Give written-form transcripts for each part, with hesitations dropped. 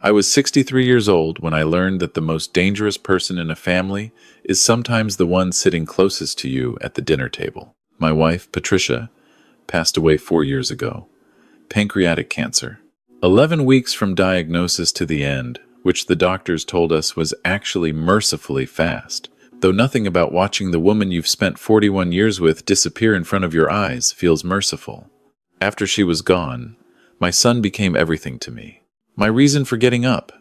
I was 63 years old when I learned that the most dangerous person in a family is sometimes the one sitting closest to you at the dinner table. My wife, Patricia, passed away 4 years ago. Pancreatic cancer. 11 weeks from diagnosis to the end, which the doctors told us was actually mercifully fast. Though nothing about watching the woman you've spent 41 years with disappear in front of your eyes feels merciful. After she was gone, my son became everything to me. My reason for getting up.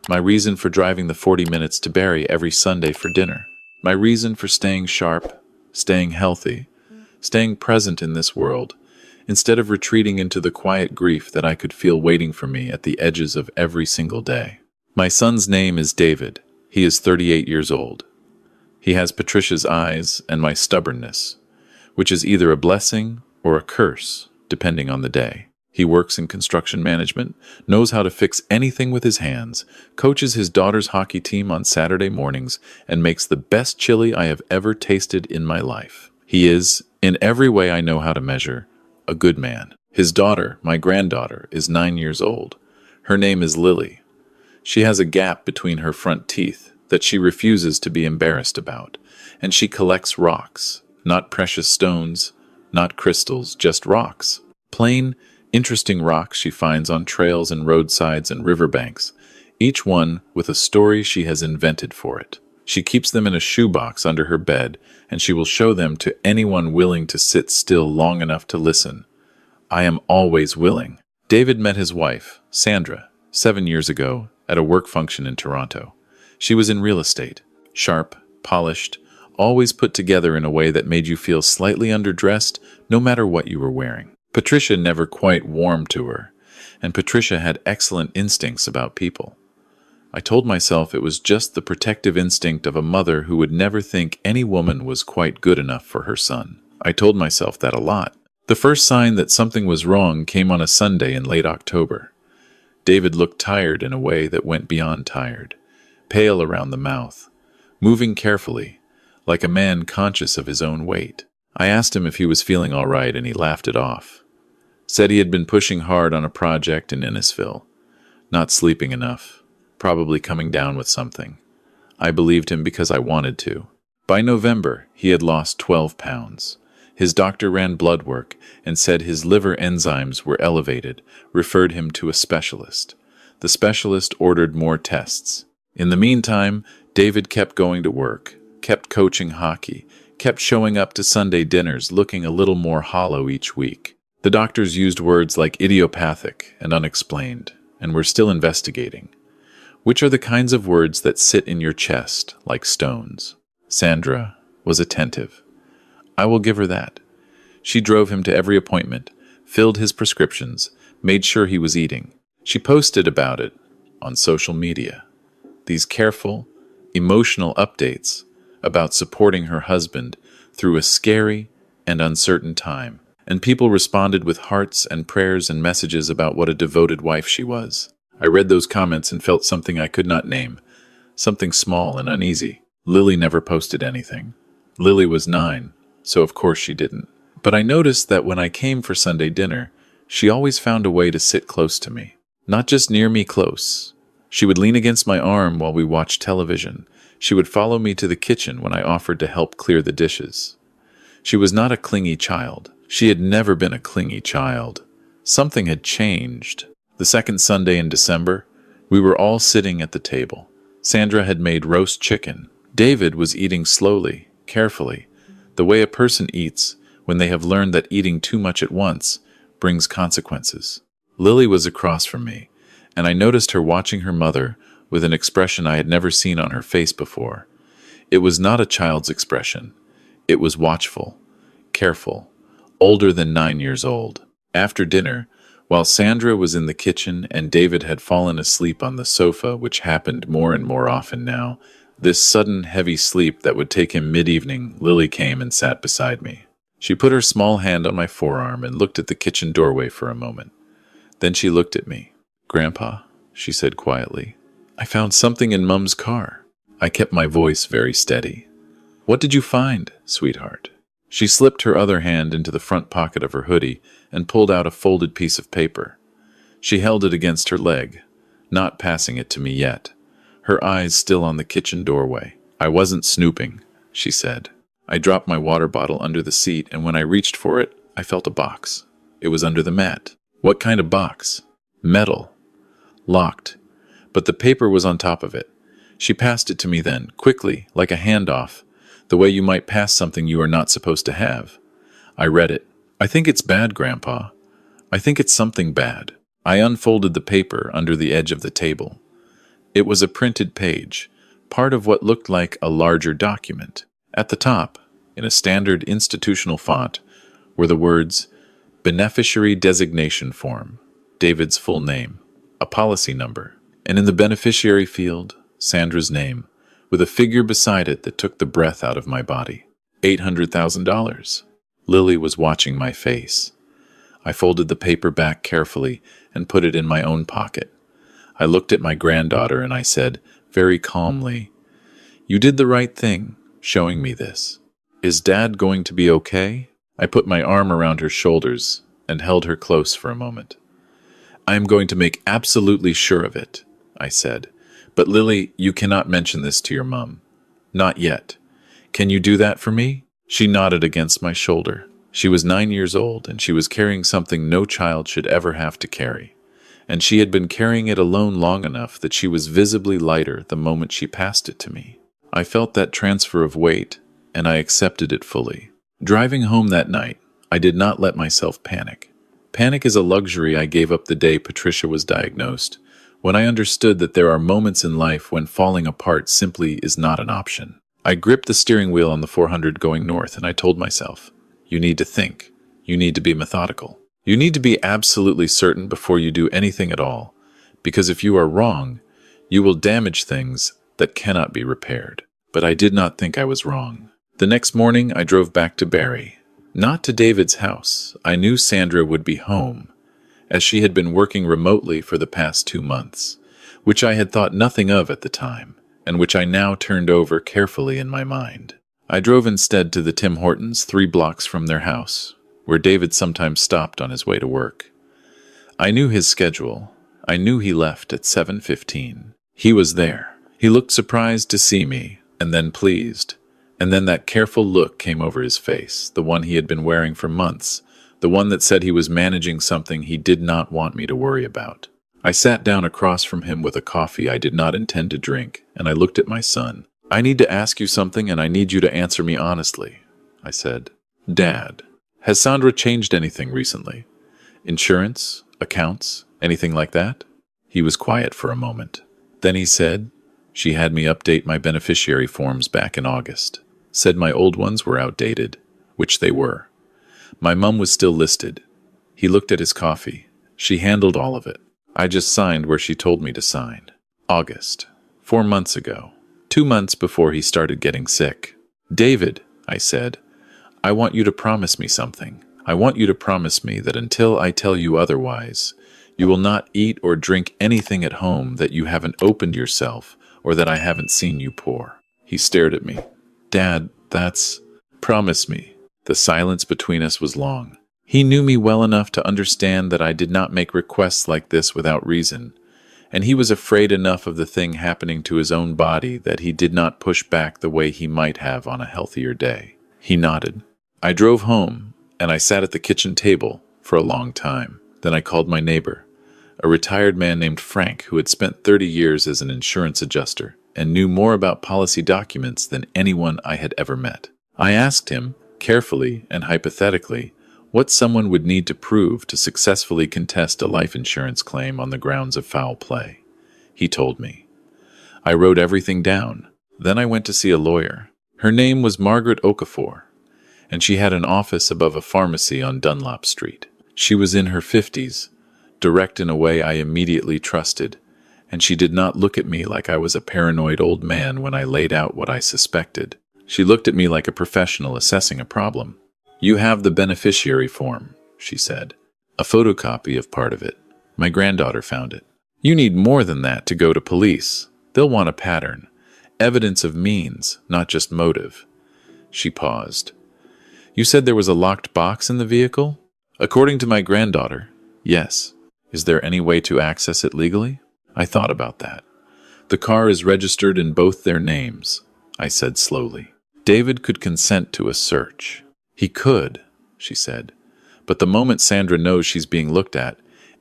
My reason for driving the 40 minutes to Barrie every Sunday for dinner. My reason for staying sharp, staying healthy, staying present in this world, instead of retreating into the quiet grief that I could feel waiting for me at the edges of every single day. My son's name is David. He is 38 years old. He has Patricia's eyes and my stubbornness, which is either a blessing or a curse, depending on the day. He works in construction management, knows how to fix anything with his hands, coaches his daughter's hockey team on Saturday mornings, and makes the best chili I have ever tasted in my life. He is, in every way I know how to measure, a good man. His daughter, my granddaughter, is 9 years old. Her name is Lily. She has a gap between her front teeth that she refuses to be embarrassed about, and she collects rocks, not precious stones, not crystals, just rocks. Plain, interesting rocks she finds on trails and roadsides and riverbanks, each one with a story she has invented for it. She keeps them in a shoebox under her bed, and she will show them to anyone willing to sit still long enough to listen. I am always willing. David met his wife, Sandra, 7 years ago at a work function in Toronto. She was in real estate, sharp, polished, always put together in a way that made you feel slightly underdressed no matter what you were wearing. Patricia never quite warmed to her, and Patricia had excellent instincts about people. I told myself it was just the protective instinct of a mother who would never think any woman was quite good enough for her son. I told myself that a lot. The first sign that something was wrong came on a Sunday in late October. David looked tired in a way that went beyond tired, pale around the mouth, moving carefully, like a man conscious of his own weight. I asked him if he was feeling all right, and he laughed it off. Said he had been pushing hard on a project in Innisfil, not sleeping enough, probably coming down with something. I believed him because I wanted to. By November, he had lost 12 pounds. His doctor ran blood work and said his liver enzymes were elevated, referred him to a specialist. The specialist ordered more tests. In the meantime, David kept going to work, kept coaching hockey, kept showing up to Sunday dinners looking a little more hollow each week. The doctors used words like idiopathic and unexplained, and we're still investigating, which are the kinds of words that sit in your chest like stones. Sandra was attentive. I will give her that. She drove him to every appointment, filled his prescriptions, made sure he was eating. She posted about it on social media. These careful, emotional updates about supporting her husband through a scary and uncertain time. And people responded with hearts and prayers and messages about what a devoted wife she was. I read those comments and felt something I could not name, something small and uneasy. Lily never posted anything. Lily was 9, so of course she didn't. But I noticed that when I came for Sunday dinner, she always found a way to sit close to me. Not just near me close. She would lean against my arm while we watched television. She would follow me to the kitchen when I offered to help clear the dishes. She was not a clingy child. She had never been a clingy child. Something had changed. The second Sunday in December, we were all sitting at the table. Sandra had made roast chicken. David was eating slowly, carefully, the way a person eats when they have learned that eating too much at once brings consequences. Lily was across from me, and I noticed her watching her mother with an expression I had never seen on her face before. It was not a child's expression. It was watchful, careful, older than 9 years old. After dinner, while Sandra was in the kitchen and David had fallen asleep on the sofa, which happened more and more often now, this sudden heavy sleep that would take him mid-evening, Lily came and sat beside me. She put her small hand on my forearm and looked at the kitchen doorway for a moment. Then she looked at me. "Grandpa," she said quietly, "I found something in Mum's car." I kept my voice very steady. "What did you find, sweetheart?" She slipped her other hand into the front pocket of her hoodie and pulled out a folded piece of paper. She held it against her leg. not passing it to me yet, her eyes still on the kitchen doorway. "I wasn't snooping," she said. I dropped my water bottle under the seat, and when I reached for it, I felt a box. It was under the mat. What kind of box? Metal. Locked. But the paper was on top of it. She passed it to me then, quickly, like a handoff, the way you might pass something you are not supposed to have. I read it. "I think it's bad, Grandpa. I think it's something bad." I unfolded the paper under the edge of the table. It was a printed page, part of what looked like a larger document. At the top, in a standard institutional font, were the words, "Beneficiary Designation Form," David's full name, a policy number, and in the beneficiary field, Sandra's name, with a figure beside it that took the breath out of my body. $800,000. Lily was watching my face. I folded the paper back carefully and put it in my own pocket. I looked at my granddaughter and I said, very calmly, "You did the right thing, showing me this. Is Dad going to be okay?" I put my arm around her shoulders and held her close for a moment. "I am going to make absolutely sure of it," I said. "But Lily, you cannot mention this to your mom. Not yet. Can you do that for me?" She nodded against my shoulder. She was 9 years old, and she was carrying something no child should ever have to carry. And she had been carrying it alone long enough that she was visibly lighter the moment she passed it to me. I felt that transfer of weight, and I accepted it fully. Driving home that night, I did not let myself panic. Panic is a luxury I gave up the day Patricia was diagnosed, when I understood that there are moments in life when falling apart simply is not an option. I gripped the steering wheel on the 400 going north, and I told myself, you need to think. You need to be methodical. You need to be absolutely certain before you do anything at all, because if you are wrong, you will damage things that cannot be repaired. But I did not think I was wrong. The next morning, I drove back to Barry. Not to David's house. I knew Sandra would be home, as she had been working remotely for the past 2 months, which I had thought nothing of at the time, and which I now turned over carefully in my mind. I drove instead to the Tim Hortons 3 blocks from their house, where David sometimes stopped on his way to work. I knew his schedule. I knew he left at 7:15. He was there. He looked surprised to see me, and then pleased. And then that careful look came over his face, the one he had been wearing for months, the one that said he was managing something he did not want me to worry about. I sat down across from him with a coffee I did not intend to drink, and I looked at my son. "I need to ask you something, and I need you to answer me honestly," I said. "Dad, has Sandra changed anything recently? Insurance? Accounts? Anything like that?" He was quiet for a moment. Then he said, "She had me update my beneficiary forms back in August. Said my old ones were outdated," which they were. My mum was still listed. He looked at his coffee. "She handled all of it. I just signed where she told me to sign. August. 4 months ago. 2 months before he started getting sick." "David," I said, "I want you to promise me something. I want you to promise me that until I tell you otherwise, you will not eat or drink anything at home that you haven't opened yourself or that I haven't seen you pour." He stared at me. "Dad, that's... Promise me." The silence between us was long. He knew me well enough to understand that I did not make requests like this without reason, and he was afraid enough of the thing happening to his own body that he did not push back the way he might have on a healthier day. He nodded. I drove home, and I sat at the kitchen table for a long time. Then I called my neighbor, a retired man named Frank who had spent 30 years as an insurance adjuster and knew more about policy documents than anyone I had ever met. I asked him, carefully and hypothetically, what someone would need to prove to successfully contest a life insurance claim on the grounds of foul play. He told me. I wrote everything down. Then I went to see a lawyer. Her name was Margaret Okafor, and she had an office above a pharmacy on Dunlop Street. She was in her 50s, direct in a way I immediately trusted, and she did not look at me like I was a paranoid old man when I laid out what I suspected. She looked at me like a professional assessing a problem. "You have the beneficiary form," she said. "A photocopy of part of it. My granddaughter found it. You need more than that to go to police. They'll want a pattern. Evidence of means, not just motive." She paused. "You said there was a locked box in the vehicle?" "According to my granddaughter, yes. Is there any way to access it legally?" I thought about that. The car is registered in both their names, I said slowly. David could consent to a search. He could, she said. But the moment Sandra knows she's being looked at,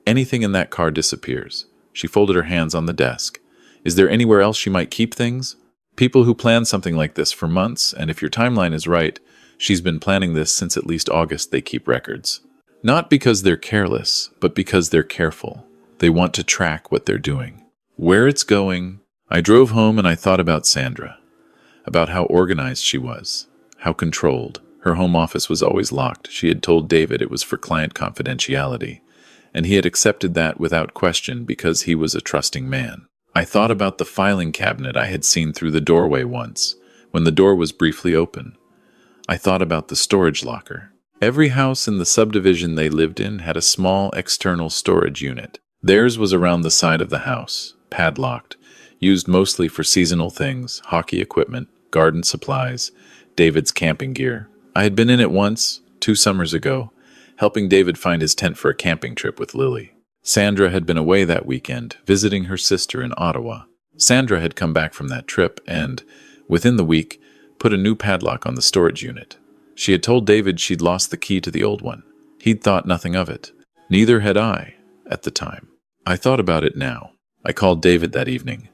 anything in that car disappears. She folded her hands on the desk. Is there anywhere else she might keep things? People who plan something like this for months, and if your timeline is right, she's been planning this since at least August, they keep records. Not because they're careless, but because they're careful. They want to track what they're doing. Where it's going. I drove home and I thought about Sandra, about how organized she was, how controlled. Her home office was always locked. She had told David it was for client confidentiality, and he had accepted that without question because he was a trusting man. I thought about the filing cabinet I had seen through the doorway once, when the door was briefly open. I thought about the storage locker. Every house in the subdivision they lived in had a small external storage unit. Theirs was around the side of the house, padlocked, used mostly for seasonal things, hockey equipment, garden supplies, David's camping gear. I had been in it once, 2 summers ago, helping David find his tent for a camping trip with Lily. Sandra had been away that weekend, visiting her sister in Ottawa. Sandra had come back from that trip and, within the week, put a new padlock on the storage unit. She had told David she'd lost the key to the old one. He'd thought nothing of it. Neither had I, at the time. I thought about it now. I called David that evening.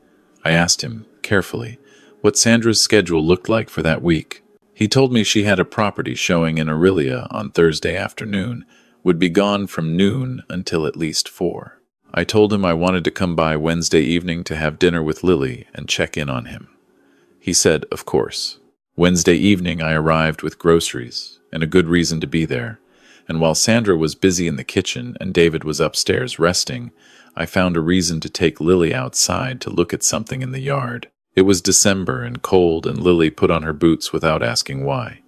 I asked him, carefully, what Sandra's schedule looked like for that week. He told me she had a property showing in Aurelia on Thursday afternoon, would be gone from noon until at least 4. I told him I wanted to come by Wednesday evening to have dinner with Lily and check in on him. He said, of course. Wednesday evening I arrived with groceries and a good reason to be there, and while Sandra was busy in the kitchen and David was upstairs resting, I found a reason to take Lily outside to look at something in the yard. It was December and cold, and Lily put on her boots without asking why.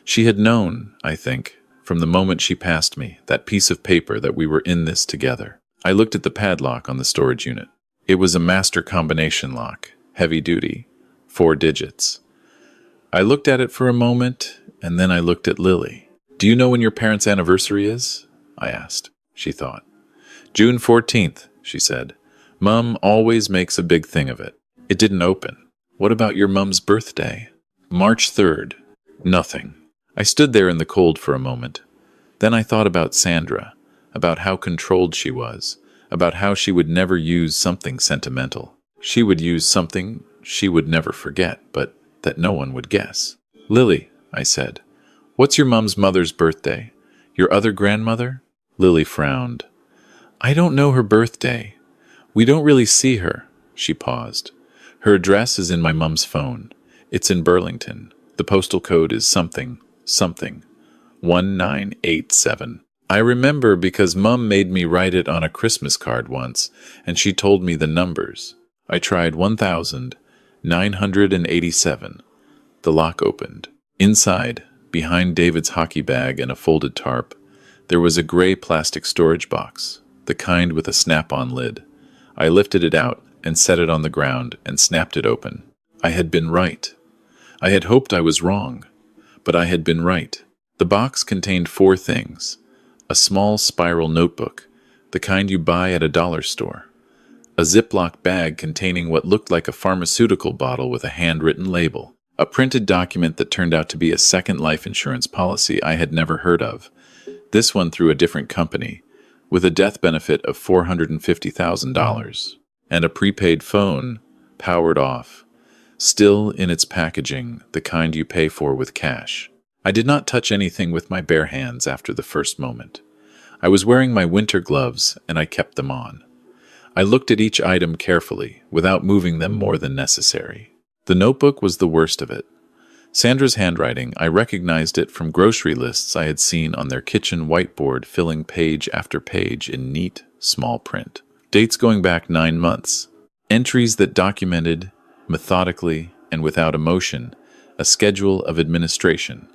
She had known, I think, from the moment she passed me, that piece of paper, that we were in this together. I looked at the padlock on the storage unit. It was a master combination lock, heavy duty, 4 digits. I looked at it for a moment, and then I looked at Lily. Do you know when your parents' anniversary is? I asked. She thought. June 14th, she said. Mum always makes a big thing of it. It didn't open. What about your mum's birthday? March 3rd. Nothing. I stood there in the cold for a moment. Then I thought about Sandra, about how controlled she was, about how she would never use something sentimental. She would use something she would never forget, but that no one would guess. Lily, I said, what's your mum's mother's birthday? Your other grandmother? Lily frowned. I don't know her birthday. We don't really see her. She paused. Her address is in my mum's phone. It's in Burlington. The postal code is something, 1987. I remember because Mum made me write it on a Christmas card once, and she told me the numbers. I tried 1987. The lock opened. Inside, behind David's hockey bag and a folded tarp, there was a gray plastic storage box, the kind with a snap-on lid. I lifted it out and set it on the ground and snapped it open. I had been right. I had hoped I was wrong, but I had been right. The box contained 4 things. A small spiral notebook, the kind you buy at a dollar store. A Ziploc bag containing what looked like a pharmaceutical bottle with a handwritten label. A printed document that turned out to be a second life insurance policy I had never heard of. This one through a different company, with a death benefit of $450,000. And a prepaid phone, powered off, still in its packaging, the kind you pay for with cash. I did not touch anything with my bare hands after the first moment. I was wearing my winter gloves, and I kept them on. I looked at each item carefully, without moving them more than necessary. The notebook was the worst of it. Sandra's handwriting, I recognized it from grocery lists I had seen on their kitchen whiteboard, filling page after page in neat, small print. Dates going back 9 months. Entries that documented, methodically and without emotion, a schedule of administration,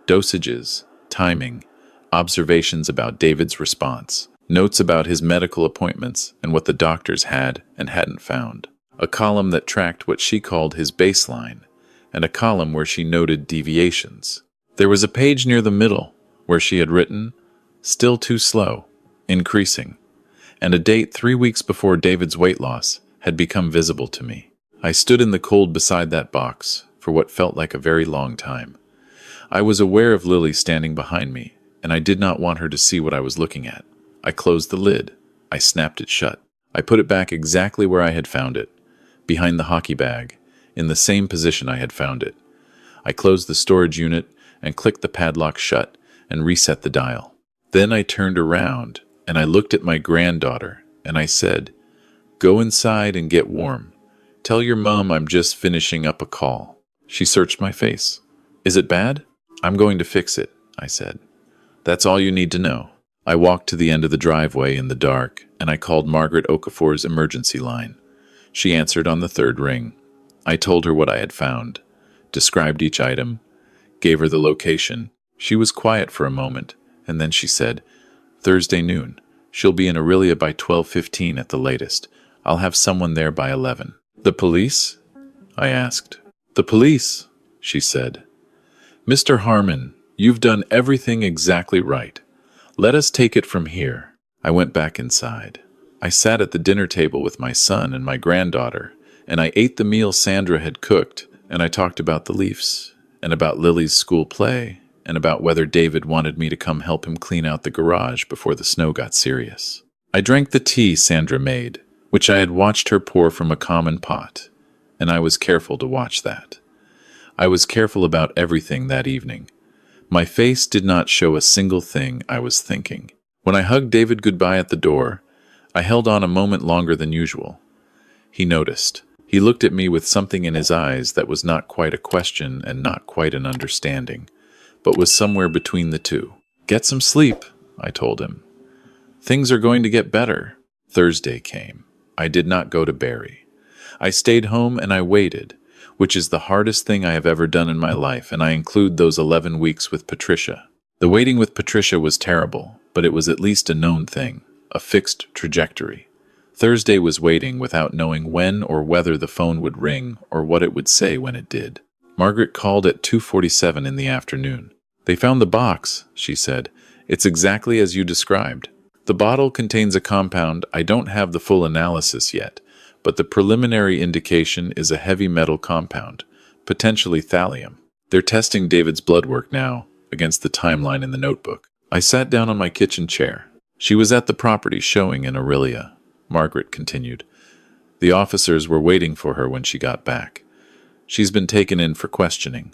dosages, timing, observations about David's response, notes about his medical appointments and what the doctors had and hadn't found, a column that tracked what she called his baseline, and a column where she noted deviations. There was a page near the middle where she had written, still too slow, increasing, and a date 3 weeks before David's weight loss had become visible to me. I stood in the cold beside that box for what felt like a very long time. I was aware of Lily standing behind me, and I did not want her to see what I was looking at. I closed the lid. I snapped it shut. I put it back exactly where I had found it, behind the hockey bag, in the same position I had found it. I closed the storage unit and clicked the padlock shut and reset the dial. Then I turned around and I looked at my granddaughter and I said, "Go inside and get warm. Tell your mom I'm just finishing up a call." She searched my face. "Is it bad?" "I'm going to fix it," I said. "That's all you need to know." I walked to the end of the driveway in the dark and I called Margaret Okafor's emergency line. She answered on the third ring. I told her what I had found, described each item, gave her the location. She was quiet for a moment, and then she said, "Thursday noon. She'll be in Aurelia by 12:15 at the latest. I'll have someone there by 11. "The police?" I asked. "The police," she said. "Mr. Harmon, you've done everything exactly right. Let us take it from here." I went back inside. I sat at the dinner table with my son and my granddaughter, and I ate the meal Sandra had cooked, and I talked about the Leafs, and about Lily's school play, and about whether David wanted me to come help him clean out the garage before the snow got serious. I drank the tea Sandra made, which I had watched her pour from a common pot, and I was careful to watch that. I was careful about everything that evening. My face did not show a single thing I was thinking. When I hugged David goodbye at the door, I held on a moment longer than usual. He noticed. He looked at me with something in his eyes that was not quite a question and not quite an understanding, but was somewhere between the two. "Get some sleep," I told him. "Things are going to get better." Thursday came. I did not go to Barry. I stayed home and I waited, which is the hardest thing I have ever done in my life, and I include those 11 weeks with Patricia. The waiting with Patricia was terrible, but it was at least a known thing, a fixed trajectory. Thursday was waiting without knowing when or whether the phone would ring or what it would say when it did. Margaret called at 2:47 in the afternoon. "They found the box," she said. "It's exactly as you described. The bottle contains a compound. I don't have the full analysis yet, but the preliminary indication is a heavy metal compound, potentially thallium. They're testing David's blood work now, against the timeline in the notebook." I sat down on my kitchen chair. "She was at the property showing in Aurelia," Margaret continued. "The officers were waiting for her when she got back. She's been taken in for questioning."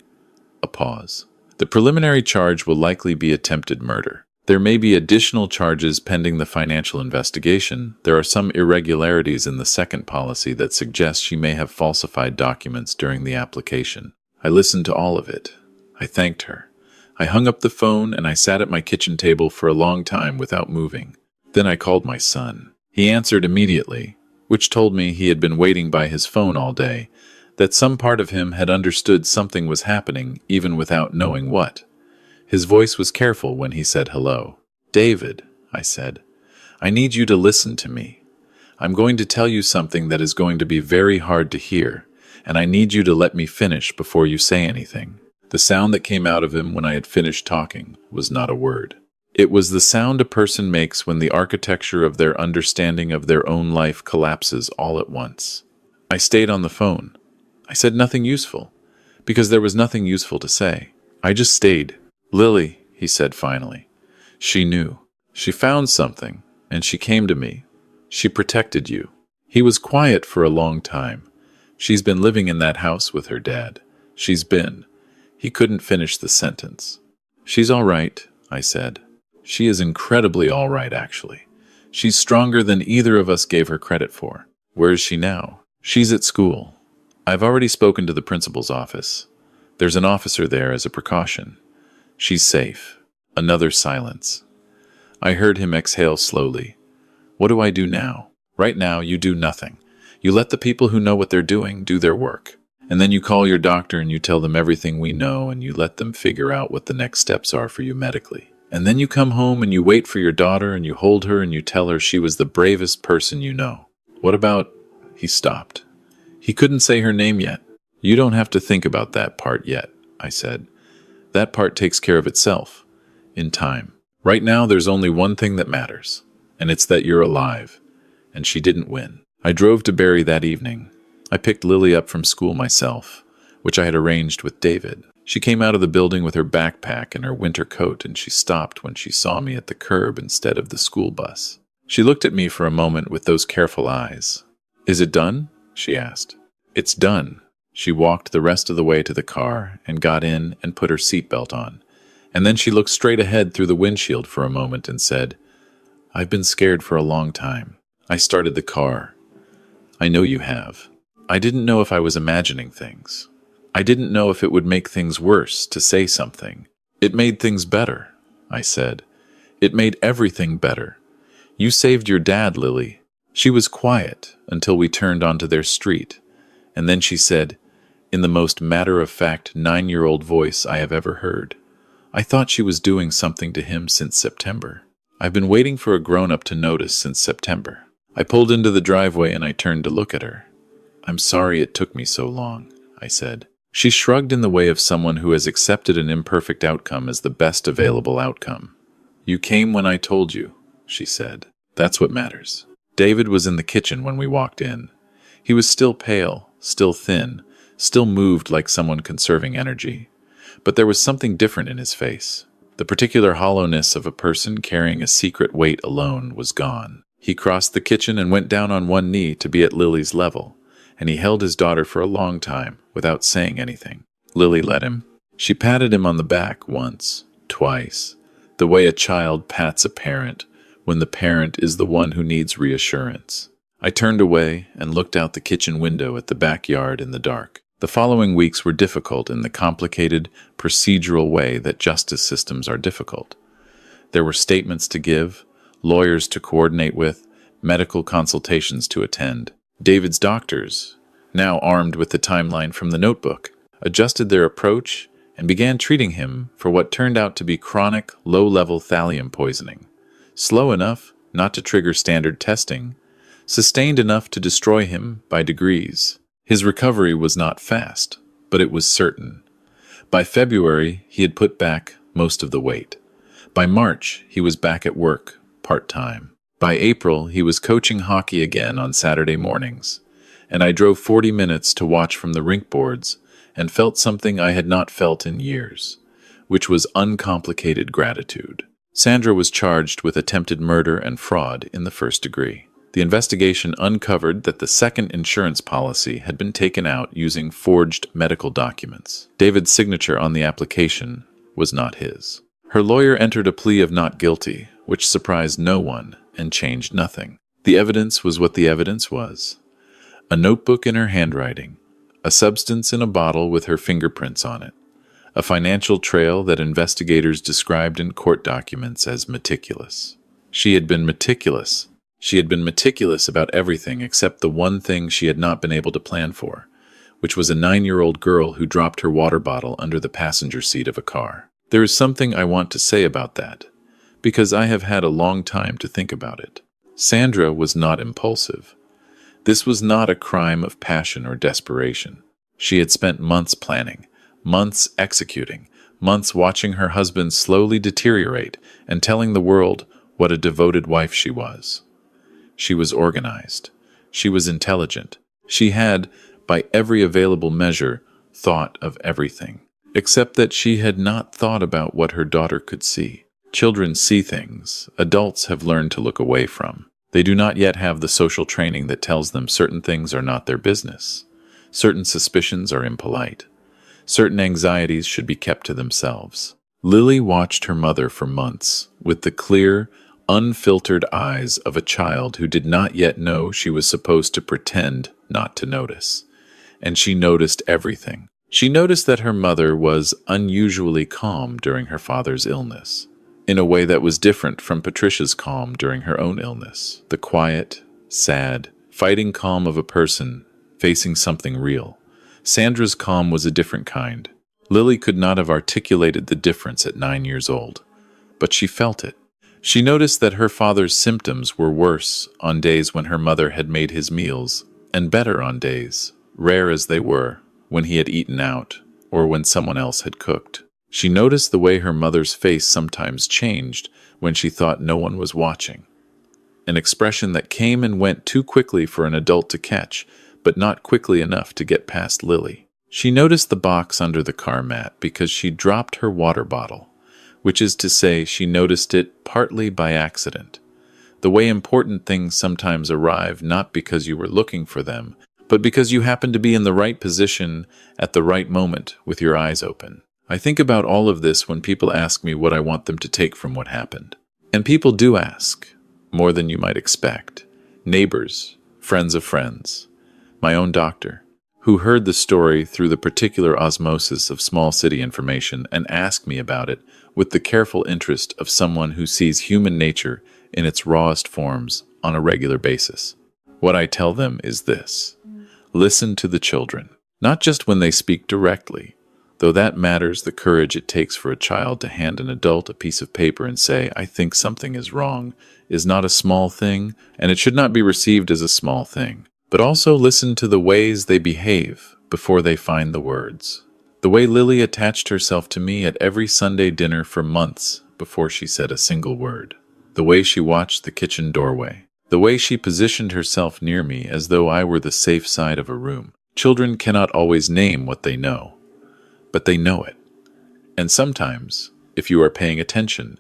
A pause. "The preliminary charge will likely be attempted murder. There may be additional charges pending the financial investigation. There are some irregularities in the second policy that suggest she may have falsified documents during the application." I listened to all of it. I thanked her. I hung up the phone and I sat at my kitchen table for a long time without moving. Then I called my son. He answered immediately, which told me he had been waiting by his phone all day, that some part of him had understood something was happening even without knowing what. His voice was careful when he said hello. "David," I said, "I need you to listen to me. I'm going to tell you something that is going to be very hard to hear, and I need you to let me finish before you say anything." The sound that came out of him when I had finished talking was not a word. It was the sound a person makes when the architecture of their understanding of their own life collapses all at once. I stayed on the phone. I said nothing useful, because there was nothing useful to say. I just stayed. "Lily," he said finally. "She knew. She found something, and she came to me. She protected you." He was quiet for a long time. "She's been living in that house with her dad. She's been..." He couldn't finish the sentence. "She's all right," I said. "She is incredibly all right, actually. She's stronger than either of us gave her credit for." "Where is she now?" "She's at school. I've already spoken to the principal's office. There's an officer there as a precaution. She's safe." Another silence. I heard him exhale slowly. "What do I do now?" "Right now, you do nothing. You let the people who know what they're doing do their work. And then you call your doctor and you tell them everything we know and you let them figure out what the next steps are for you medically. And then you come home and you wait for your daughter and you hold her and you tell her she was the bravest person you know. What about..." He stopped. He couldn't say her name yet. "You don't have to think about that part yet," I said. "That part takes care of itself. In time. Right now there's only one thing that matters. and it's that you're alive, and she didn't win. I drove to Barry that evening. I picked Lily up from school myself, which I had arranged with David. She came out of the building with her backpack and her winter coat, and she stopped when she saw me at the curb instead of the school bus. She looked at me for a moment with those careful eyes. "Is it done?" she asked. "It's done." She walked the rest of the way to the car and got in and put her seatbelt on. And then she looked straight ahead through the windshield for a moment and said, "I've been scared for a long time. I started the car. I know you have. I didn't know if I was imagining things. I didn't know if it would make things worse to say something. It made things better," I said. "It made everything better. You saved your dad, Lily." She was quiet until we turned onto their street, and then she said, in the most matter-of-fact 9-year-old voice I have ever heard, "I thought she was doing something to him since September. I've been waiting for a grown-up to notice since September." I pulled into the driveway and I turned to look at her. "I'm sorry it took me so long," I said. She shrugged in the way of someone who has accepted an imperfect outcome as the best available outcome. "You came when I told you," she said. "That's what matters." David was in the kitchen when we walked in. He was still pale, still thin, still moved like someone conserving energy. But there was something different in his face. The particular hollowness of a person carrying a secret weight alone was gone. He crossed the kitchen and went down on one knee to be at Lily's level, and he held his daughter for a long time without saying anything. Lily let him. She patted him on the back once, twice, the way a child pats a parent when the parent is the one who needs reassurance. I turned away and looked out the kitchen window at the backyard in the dark. The following weeks were difficult in the complicated, procedural way that justice systems are difficult. There were statements to give, lawyers to coordinate with, medical consultations to attend. David's doctors, now armed with the timeline from the notebook, adjusted their approach and began treating him for what turned out to be chronic, low-level thallium poisoning. Slow enough not to trigger standard testing, sustained enough to destroy him by degrees. His recovery was not fast, but it was certain. By February, he had put back most of the weight. By March, he was back at work, part-time. By April, he was coaching hockey again on Saturday mornings, and I drove 40 minutes to watch from the rink boards and felt something I had not felt in years, which was uncomplicated gratitude. Sandra was charged with attempted murder and fraud in the first degree. The investigation uncovered that the second insurance policy had been taken out using forged medical documents. David's signature on the application was not his. Her lawyer entered a plea of not guilty, which surprised no one and changed nothing. The evidence was what the evidence was. A notebook in her handwriting, a substance in a bottle with her fingerprints on it, a financial trail that investigators described in court documents as meticulous. She had been meticulous. She had been meticulous about everything except the one thing she had not been able to plan for, which was a 9-year-old girl who dropped her water bottle under the passenger seat of a car. There is something I want to say about that, because I have had a long time to think about it. Sandra was not impulsive. This was not a crime of passion or desperation. She had spent months planning, months executing, months watching her husband slowly deteriorate and telling the world what a devoted wife she was. She was organized. She was intelligent. She had, by every available measure, thought of everything, except that she had not thought about what her daughter could see. Children see things adults have learned to look away from. They do not yet have the social training that tells them certain things are not their business. Certain suspicions are impolite. Certain anxieties should be kept to themselves. Lily watched her mother for months with the clear, unfiltered eyes of a child who did not yet know she was supposed to pretend not to notice. And she noticed everything. She noticed that her mother was unusually calm during her father's illness, in a way that was different from Patricia's calm during her own illness. The quiet, sad, fighting calm of a person facing something real. Sandra's calm was a different kind. Lily could not have articulated the difference at 9 years old, but she felt it. She noticed that her father's symptoms were worse on days when her mother had made his meals, and better on days, rare as they were, when he had eaten out or when someone else had cooked. She noticed the way her mother's face sometimes changed when she thought no one was watching. an expression that came and went too quickly for an adult to catch, but not quickly enough to get past Lily. She noticed the box under the car mat because she dropped her water bottle, which is to say she noticed it partly by accident. The way important things sometimes arrive not because you were looking for them, but because you happen to be in the right position at the right moment with your eyes open. I think about all of this when people ask me what I want them to take from what happened. And people do ask, more than you might expect. Neighbors, friends of friends, my own doctor, who heard the story through the particular osmosis of small city information and asked me about it with the careful interest of someone who sees human nature in its rawest forms on a regular basis. What I tell them is this: listen to the children, not just when they speak directly, though that matters. The courage it takes for a child to hand an adult a piece of paper and say, "I think something is wrong," is not a small thing, and it should not be received as a small thing. But also listen to the ways they behave before they find the words. The way Lily attached herself to me at every Sunday dinner for months before she said a single word. The way she watched the kitchen doorway. The way she positioned herself near me as though I were the safe side of a room. Children cannot always name what they know, but they know it. And sometimes, if you are paying attention,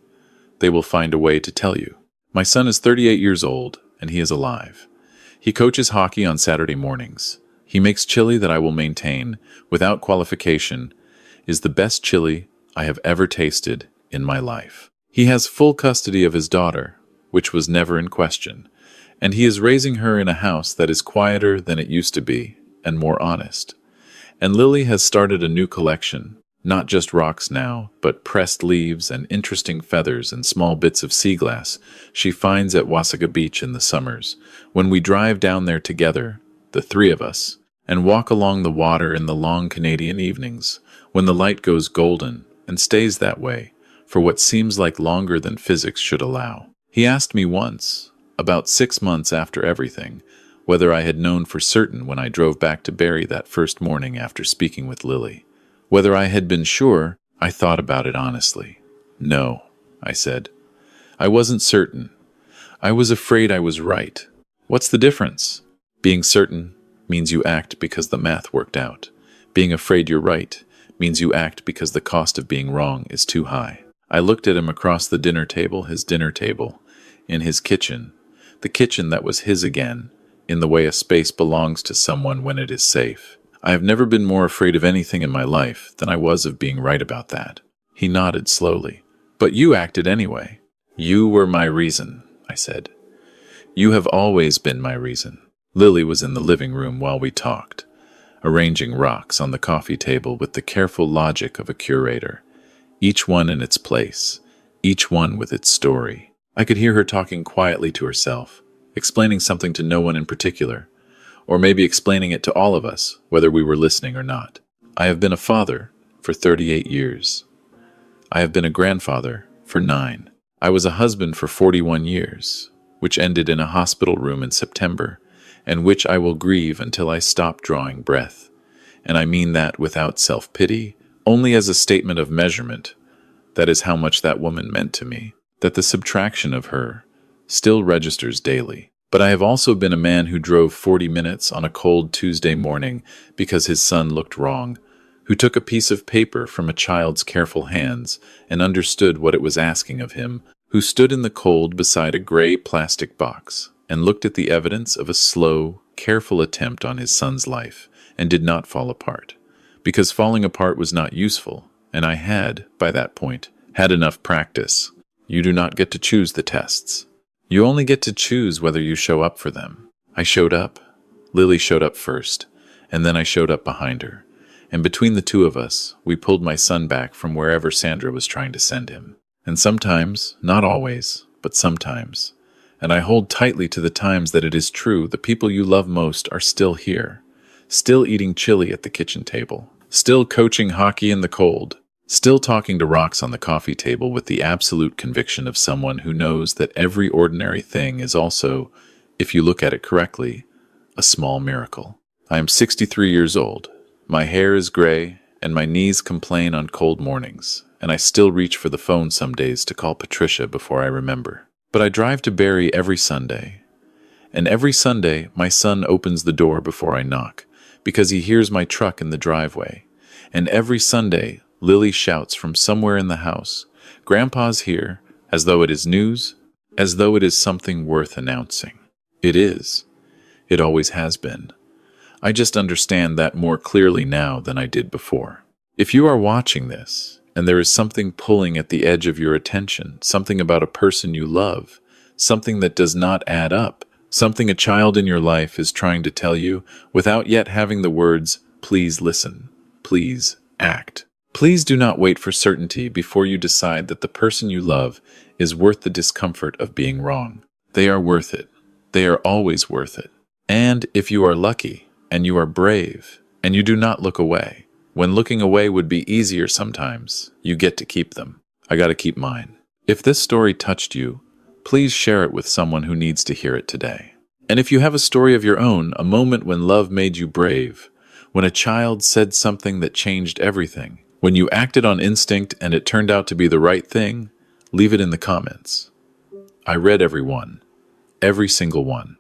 they will find a way to tell you. My son is 38 years old, and he is alive. He coaches hockey on Saturday mornings. He makes chili that I will maintain, without qualification, is the best chili I have ever tasted in my life. He has full custody of his daughter, which was never in question, and he is raising her in a house that is quieter than it used to be, and more honest. And Lily has started a new collection, not just rocks now, but pressed leaves and interesting feathers and small bits of sea glass she finds at Wasaga Beach in the summers, when we drive down there together, the three of us, and walk along the water in the long Canadian evenings, when the light goes golden and stays that way for what seems like longer than physics should allow. He asked me once, about 6 months after everything, whether I had known for certain when I drove back to Barrie that first morning after speaking with Lily. Whether I had been sure. I thought about it honestly. No, I said. I wasn't certain. I was afraid I was right. What's the difference? Being certain means you act because the math worked out. Being afraid you're right means you act because the cost of being wrong is too high. I looked at him across the dinner table, his dinner table, in his kitchen, the kitchen that was his again, in the way a space belongs to someone when it is safe. I have never been more afraid of anything in my life than I was of being right about that. He nodded slowly. But you acted anyway. You were my reason, I said. You have always been my reason. Lily was in the living room while we talked, arranging rocks on the coffee table with the careful logic of a curator, each one in its place, each one with its story. I could hear her talking quietly to herself, explaining something to no one in particular, or maybe explaining it to all of us, whether we were listening or not. I have been a father for 38 years. I have been a grandfather for 9. I was a husband for 41 years, which ended in a hospital room in September, and which I will grieve until I stop drawing breath. And I mean that without self-pity, only as a statement of measurement. That is how much that woman meant to me, that the subtraction of her still registers daily. But I have also been a man who drove 40 minutes on a cold Tuesday morning because his son looked wrong, who took a piece of paper from a child's careful hands and understood what it was asking of him, who stood in the cold beside a gray plastic box and looked at the evidence of a slow, careful attempt on his son's life and did not fall apart, because falling apart was not useful, and I had, by that point, had enough practice. You do not get to choose the tests. You only get to choose whether you show up for them. I showed up. Lily showed up first, and then I showed up behind her. And between the two of us, we pulled my son back from wherever Sandra was trying to send him. And sometimes, not always, but sometimes, and I hold tightly to the times that it is true, the people you love most are still here, still eating chili at the kitchen table, still coaching hockey in the cold, still talking to rocks on the coffee table with the absolute conviction of someone who knows that every ordinary thing is also, if you look at it correctly, a small miracle. I am 63 years old. My hair is gray, and my knees complain on cold mornings, and I still reach for the phone some days to call Patricia before I remember. But I drive to Barry every Sunday. And every Sunday, my son opens the door before I knock, because he hears my truck in the driveway. And every Sunday, Lily shouts from somewhere in the house, "Grandpa's here," as though it is news, as though it is something worth announcing. It is. It always has been. I just understand that more clearly now than I did before. If you are watching this, and there is something pulling at the edge of your attention, something about a person you love, something that does not add up, something a child in your life is trying to tell you without yet having the words, "Please listen. Please act." Please do not wait for certainty before you decide that the person you love is worth the discomfort of being wrong. They are worth it. They are always worth it. And if you are lucky, and you are brave, and you do not look away, when looking away would be easier sometimes, you get to keep them. I gotta keep mine. If this story touched you, please share it with someone who needs to hear it today. And if you have a story of your own, a moment when love made you brave, when a child said something that changed everything, when you acted on instinct and it turned out to be the right thing, leave it in the comments. I read every one, every single one.